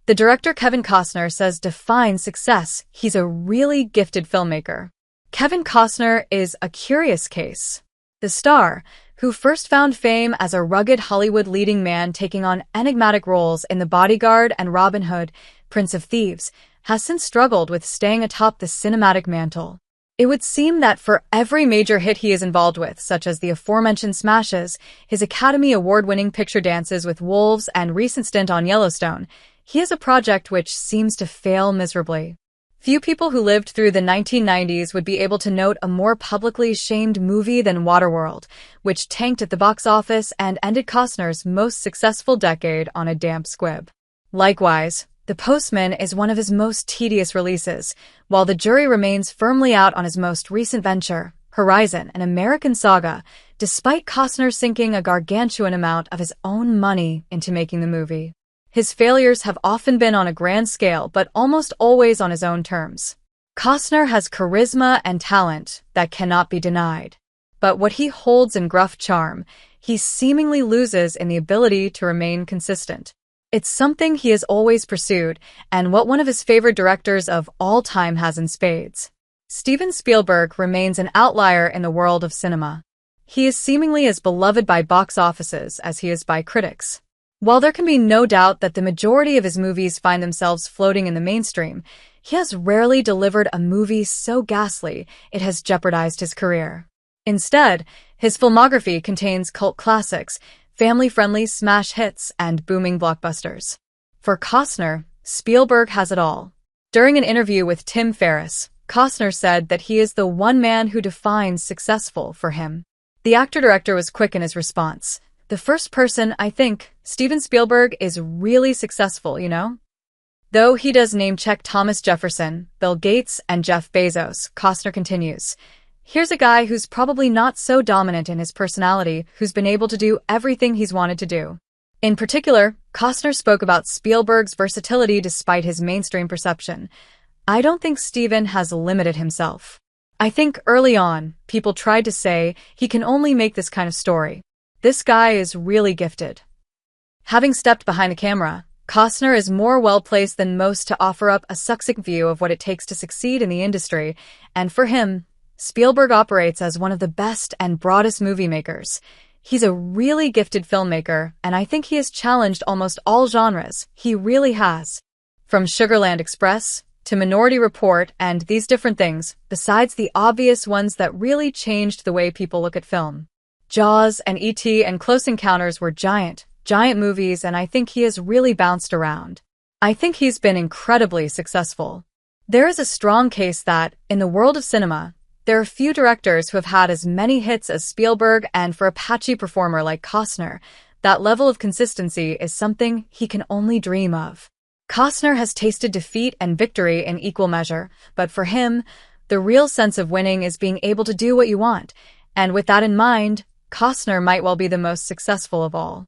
The director Kevin Costner says defines success. He's a really gifted filmmaker. Kevin Costner is a curious case. The star, who first found fame as a rugged Hollywood leading man taking on enigmatic roles in The Bodyguard and Robin Hood, Prince of Thieves, has since struggled with staying atop the cinematic mantle. It would seem that for every major hit he is involved with, such as the aforementioned smashes, his Academy Award-winning picture Dances with Wolves and recent stint on Yellowstone, he has a project which seems to fail miserably. Few people who lived through the 1990s would be able to note a more publicly shamed movie than Waterworld, which tanked at the box office and ended Costner's most successful decade on a damp squib. Likewise, The Postman is one of his most tedious releases, while the jury remains firmly out on his most recent venture, Horizon, an American saga, despite Costner sinking a gargantuan amount of his own money into making the movie. His failures have often been on a grand scale, but almost always on his own terms. Costner has charisma and talent that cannot be denied. But what he holds in gruff charm, he seemingly loses in the ability to remain consistent. It's something he has always pursued, and what one of his favorite directors of all time has in spades. Steven Spielberg remains an outlier in the world of cinema. He is seemingly as beloved by box offices as he is by critics. While there can be no doubt that the majority of his movies find themselves floating in the mainstream, he has rarely delivered a movie so ghastly it has jeopardized his career. Instead, his filmography contains cult classics, family-friendly smash hits, and booming blockbusters. For Costner, Spielberg has it all. During an interview with Tim Ferriss, Costner said that he is the one man who defines successful for him. The actor-director was quick in his response. The first person, I think, Steven Spielberg is really successful, you know? Though he does name-check Thomas Jefferson, Bill Gates, and Jeff Bezos, Costner continues. Here's a guy who's probably not so dominant in his personality, who's been able to do everything he's wanted to do. In particular, Costner spoke about Spielberg's versatility despite his mainstream perception. I don't think Steven has limited himself. I think early on, people tried to say he can only make this kind of story. This guy is really gifted. Having stepped behind the camera, Costner is more well-placed than most to offer up a succinct view of what it takes to succeed in the industry, and for him, Spielberg operates as one of the best and broadest movie makers. He's a really gifted filmmaker, and I think he has challenged almost all genres. He really has. From Sugarland Express to Minority Report and these different things, besides the obvious ones that really changed the way people look at film. Jaws and E.T. and Close Encounters were giant movies, and I think he has really bounced around. I think he's been incredibly successful. There is a strong case that, in the world of cinema, there are few directors who have had as many hits as Spielberg, and for a patchy performer like Costner, that level of consistency is something he can only dream of. Costner has tasted defeat and victory in equal measure, but for him, the real sense of winning is being able to do what you want, and with that in mind, Costner might well be the most successful of all.